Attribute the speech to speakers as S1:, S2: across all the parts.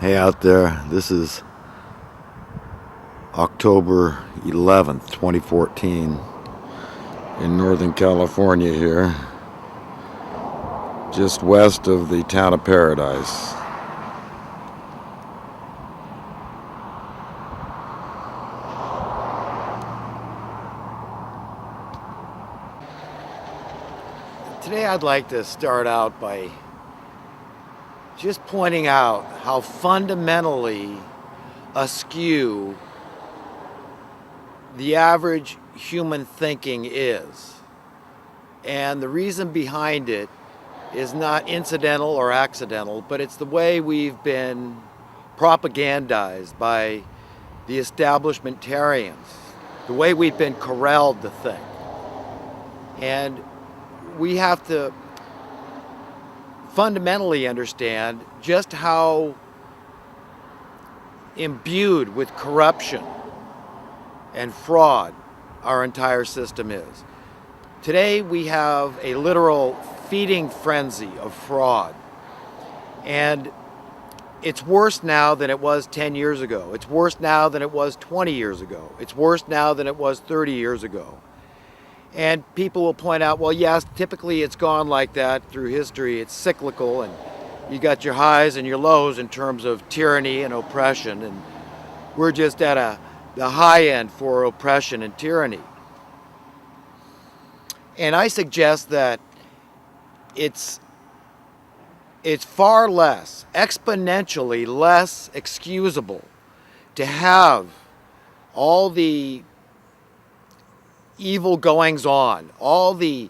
S1: Hey out there, this is October 11th, 2014 in Northern California here, just west of the town of Paradise. Today I'd like to start out by just pointing out how fundamentally askew the average human thinking is. And the reason behind it is not incidental or accidental, but it's the way we've been propagandized by the establishmentarians, the way we've been corralled to think. And we have to fundamentally understand just how imbued with corruption and fraud our entire system is. Today we have a literal feeding frenzy of fraud. And it's worse now than it was 10 years ago. It's worse now than it was 20 years ago. It's worse now than it was 30 years ago. And people will point out, well, yes, typically it's gone like that through history. It's cyclical, and you got your highs and your lows in terms of tyranny and oppression. And we're just at the high end for oppression and tyranny. And I suggest that it's far less, exponentially less excusable to have all the evil goings on, all the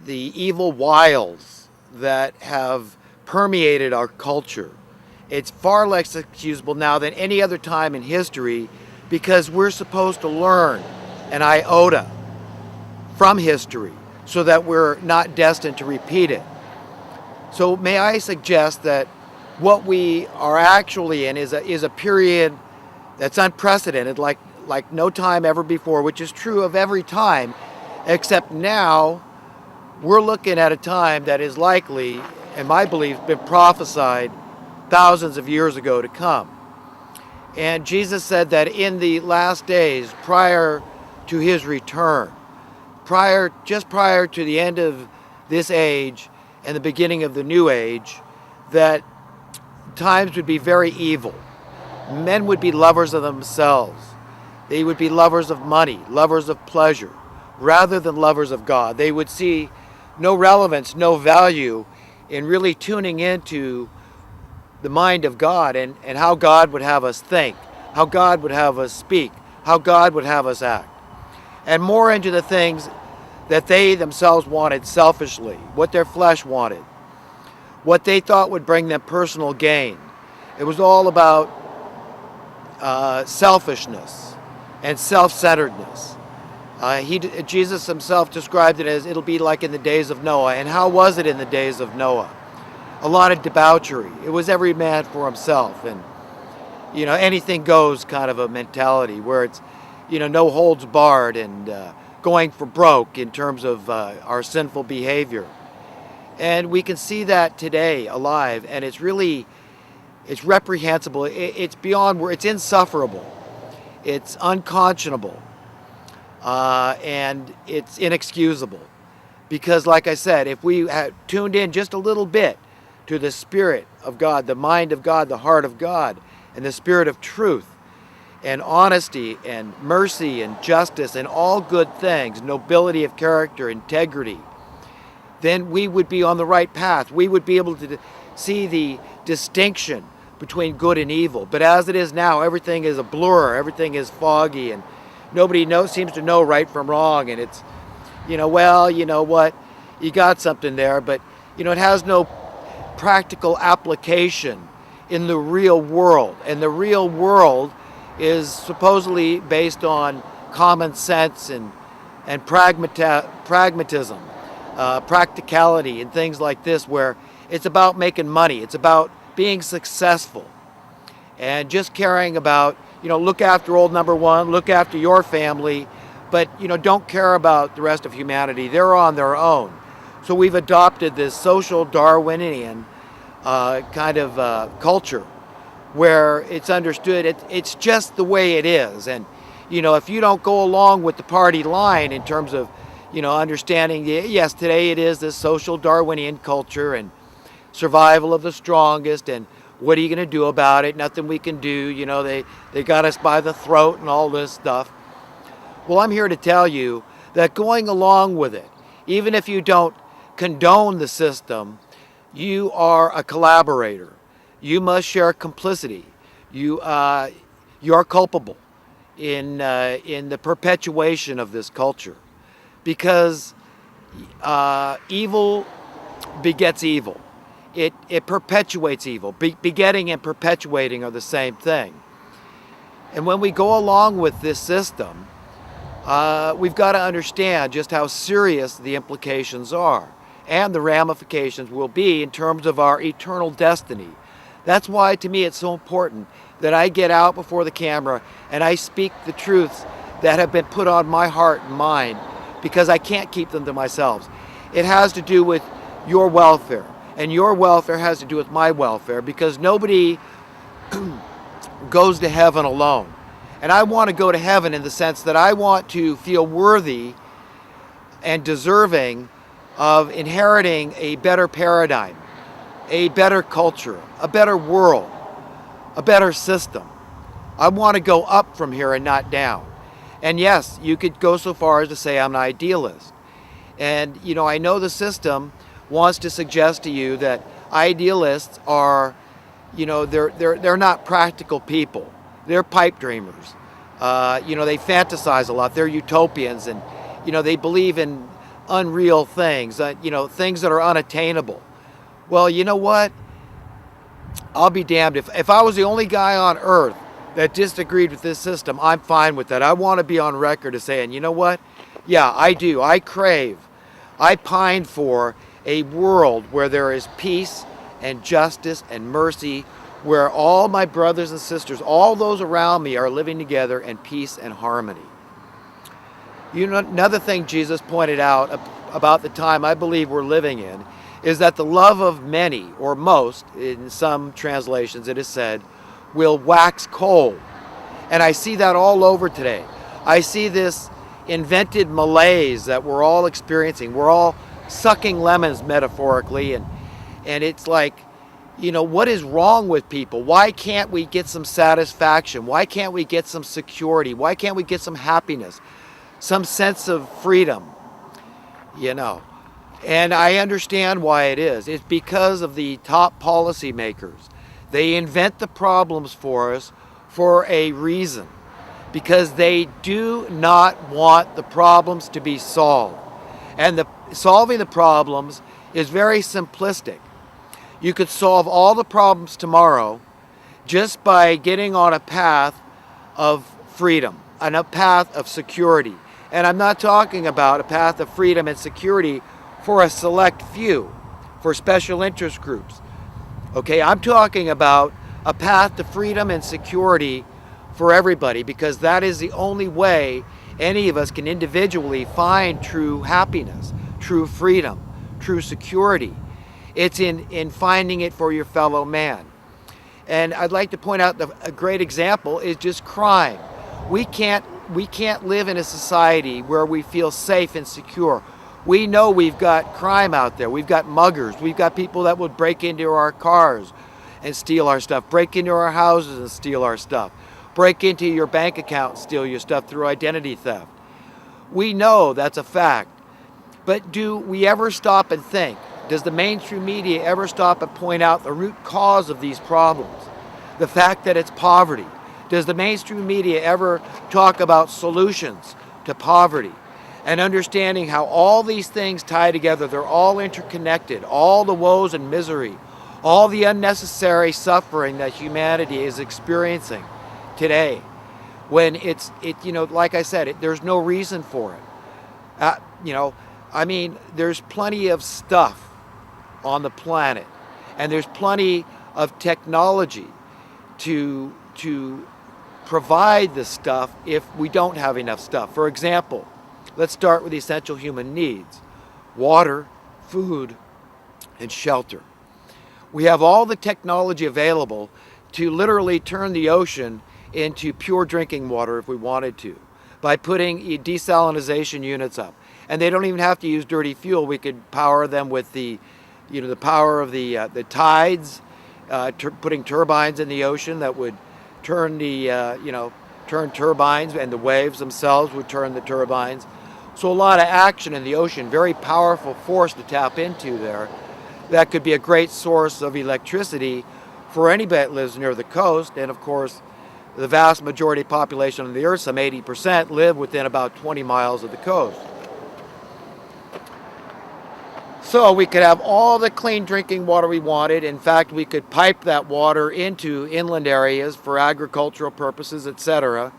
S1: evil wiles that have permeated our culture. It's far less excusable now than any other time in history, because we're supposed to learn an iota from history so that we're not destined to repeat it. So may I suggest that what we are actually in is a period that's unprecedented, like no time ever before, which is true of every time, except now we're looking at a time that is likely, in my belief, been prophesied thousands of years ago to come. And Jesus said that in the last days, prior to his return, just prior to the end of this age and the beginning of the new age, that times would be very evil. Men would be lovers of themselves. They would be lovers of money, lovers of pleasure, rather than lovers of God. They would see no relevance, no value in really tuning into the mind of God and how God would have us think, how God would have us speak, how God would have us act. And more into the things that they themselves wanted selfishly, what their flesh wanted, what they thought would bring them personal gain. It was all about selfishness and self-centeredness. Jesus himself described it as it'll be like in the days of Noah. And how was it in the days of Noah? A lot of debauchery. It was every man for himself, and anything goes kind of a mentality where it's no holds barred and going for broke in terms of our sinful behavior. And we can see that today alive, and it's reprehensible. It's beyond where it's insufferable. It's unconscionable, and it's inexcusable. Because like I said, if we had tuned in just a little bit to the Spirit of God, the mind of God, the heart of God, and the Spirit of truth, and honesty, and mercy, and justice, and all good things, nobility of character, integrity, then we would be on the right path. We would be able to see the distinction between good and evil. But as it is now, everything is a blur, everything is foggy, and nobody seems to know right from wrong. And it's, well, you know what, you got something there, but it has no practical application in the real world. And the real world is supposedly based on common sense and pragmatism, practicality, and things like this, where it's about making money, it's about being successful, and just caring about, look after old number one, look after your family, but don't care about the rest of humanity. They're on their own. So we've adopted this social Darwinian kind of culture where it's understood it's just the way it is. And, if you don't go along with the party line in terms of, understanding, yes, today it is this social Darwinian culture and survival of the strongest, and what are you going to do about it? Nothing we can do. They got us by the throat and all this stuff. Well, I'm here to tell you that going along with it, even if you don't condone the system, you are a collaborator. You must share complicity. You are culpable in the perpetuation of this culture, because evil begets evil. It perpetuates evil. Begetting and perpetuating are the same thing. And when we go along with this system, we've got to understand just how serious the implications are and the ramifications will be in terms of our eternal destiny. That's why, to me, it's so important that I get out before the camera and I speak the truths that have been put on my heart and mind, because I can't keep them to myself. It has to do with your welfare, and your welfare has to do with my welfare, because nobody goes to heaven alone. And I want to go to heaven in the sense that I want to feel worthy and deserving of inheriting a better paradigm, a better culture, a better world, a better system. I want to go up from here and not down. And yes, you could go so far as to say I'm an idealist. And, I know the system wants to suggest to you that idealists are, they're not practical people. They're pipe dreamers. They fantasize a lot. They're utopians, and, they believe in unreal things, things that are unattainable. Well, you know what? I'll be damned. If I was the only guy on earth that disagreed with this system, I'm fine with that. I want to be on record as saying, you know what? Yeah, I do. I crave, I pine for a world where there is peace and justice and mercy, where all my brothers and sisters, all those around me, are living together in peace and harmony. Another thing Jesus pointed out about the time I believe we're living in is that the love of many, or most, in some translations it is said, will wax cold. And I see that all over today. I see this invented malaise that we're all experiencing. We're all sucking lemons, metaphorically, and it's like, what is wrong with people? Why can't we get some satisfaction? Why can't we get some security? Why can't we get some happiness, some sense of freedom? And I understand why it is. It's because of the top policymakers. They invent the problems for us for a reason, because they do not want the problems to be solved. And solving the problems is very simplistic. You could solve all the problems tomorrow just by getting on a path of freedom, on a path of security. And I'm not talking about a path of freedom and security for a select few, for special interest groups. Okay, I'm talking about a path to freedom and security for everybody, because that is the only way any of us can individually find true happiness, true freedom, true security. It's in finding it for your fellow man. And I'd like to point out a great example is just crime. We can't live in a society where we feel safe and secure. We know we've got crime out there. We've got muggers. We've got people that would break into our cars and steal our stuff, break into our houses and steal our stuff, break into your bank account and steal your stuff through identity theft. We know that's a fact. But do we ever stop and think? Does the mainstream media ever stop and point out the root cause of these problems? The fact that it's poverty. Does the mainstream media ever talk about solutions to poverty? And understanding how all these things tie together, they're all interconnected, all the woes and misery, all the unnecessary suffering that humanity is experiencing today, when like I said, there's no reason for it. There's plenty of stuff on the planet, and there's plenty of technology to provide the stuff if we don't have enough stuff. For example, let's start with the essential human needs: water, food, and shelter. We have all the technology available to literally turn the ocean into pure drinking water if we wanted to, by putting desalination units up. And they don't even have to use dirty fuel. We could power them with the power of the tides, putting turbines in the ocean that would turn turn turbines, and the waves themselves would turn the turbines. So a lot of action in the ocean, very powerful force to tap into there. That could be a great source of electricity for anybody that lives near the coast. And of course, the vast majority population on the earth, some 80%, live within about 20 miles of the coast. So we could have all the clean drinking water we wanted. In fact, we could pipe that water into inland areas for agricultural purposes, etc.,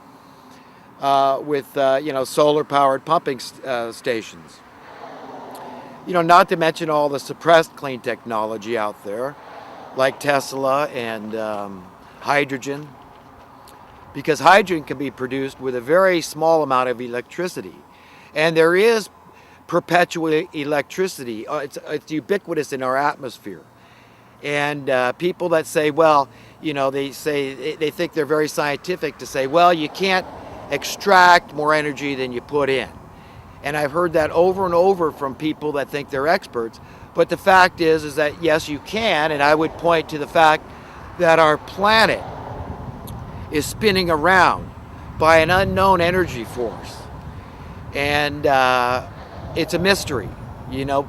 S1: with solar-powered pumping stations. Not to mention all the suppressed clean technology out there, like Tesla and hydrogen, because hydrogen can be produced with a very small amount of electricity, and there is perpetual electricity. It's ubiquitous in our atmosphere. And people that say, well, they think they're very scientific to say, well, you can't extract more energy than you put in. And I've heard that over and over from people that think they're experts. But the fact is that yes, you can. And I would point to the fact that our planet is spinning around by an unknown energy force. And it's a mystery.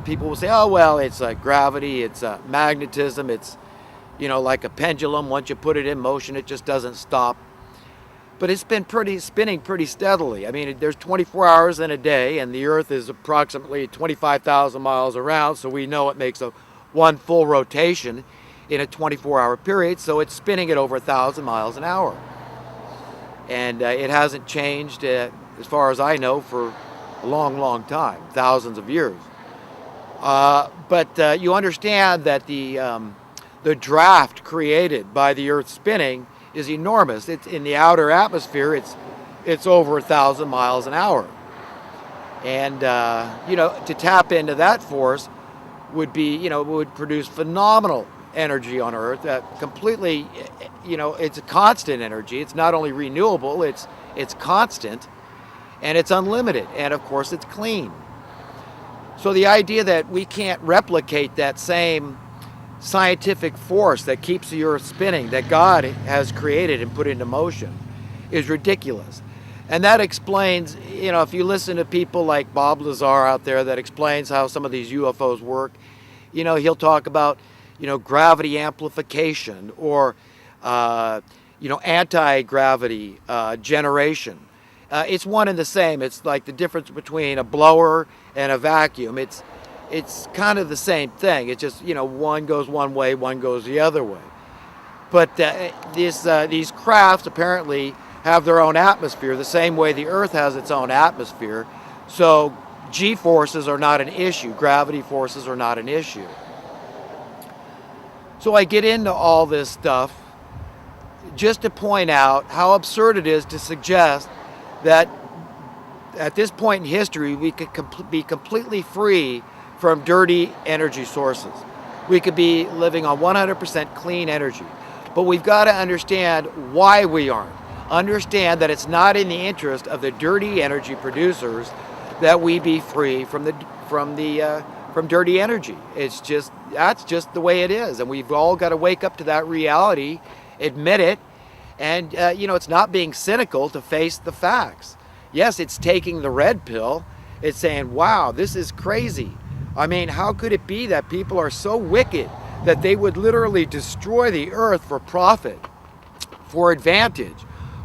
S1: People will say, oh, well, it's gravity, it's magnetism, it's, like a pendulum. Once you put it in motion, it just doesn't stop. But it's been spinning pretty steadily. I mean, there's 24 hours in a day, and the Earth is approximately 25,000 miles around, so we know it makes one full rotation in a 24-hour period, so it's spinning at over 1,000 miles an hour. And it hasn't changed, as far as I know, for a long, long time, thousands of years. But you understand that the draft created by the Earth spinning is enormous. It's in the outer atmosphere. It's over 1,000 miles an hour, and to tap into that force would be would produce phenomenal energy on Earth. Completely, it's a constant energy. It's not only renewable. It's constant, and it's unlimited, and of course it's clean. So the idea that we can't replicate that same scientific force that keeps the Earth spinning, that God has created and put into motion, is ridiculous. And that explains, if you listen to people like Bob Lazar out there that explains how some of these UFOs work, he'll talk about, gravity amplification or, anti-gravity generation. It's one and the same. It's like the difference between a blower and a vacuum. It's kind of the same thing. It's just, one goes one way, one goes the other way. But these crafts apparently have their own atmosphere, the same way the Earth has its own atmosphere. So G-forces are not an issue. Gravity forces are not an issue. So I get into all this stuff just to point out how absurd it is to suggest that at this point in history we could be completely free from dirty energy sources. We could be living on 100% clean energy. But we've got to understand why we aren't. Understand that it's not in the interest of the dirty energy producers that we be free from dirty energy. That's just the way it is, and we've all got to wake up to that reality, admit it, and it's not being cynical to face the facts. Yes, it's taking the red pill. It's saying, wow, this is crazy. I mean, how could it be that people are so wicked that they would literally destroy the Earth for profit, for advantage,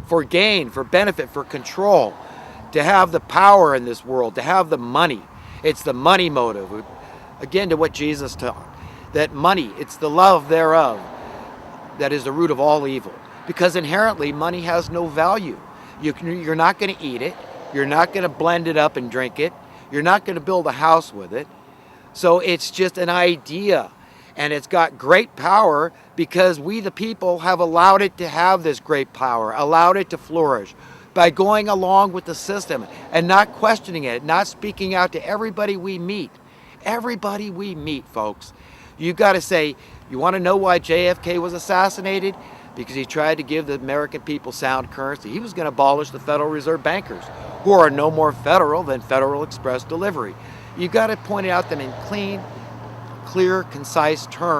S1: for gain, for benefit, for control, to have the power in this world, to have the money? It's the money motive. Again, to what Jesus taught, that money, it's the love thereof that is the root of all evil. Because inherently, money has no value. You're not going to eat it. You're not going to blend it up and drink it. You're not going to build a house with it. So it's just an idea. And it's got great power because we, the people, have allowed it to have this great power, allowed it to flourish by going along with the system and not questioning it, not speaking out to everybody we meet. Everybody we meet, folks. You got to say, you want to know why JFK was assassinated? because he tried to give the American people sound currency. He was going to abolish the Federal Reserve bankers, who are no more federal than Federal Express Delivery. You've got to point out them in clean, clear, concise terms.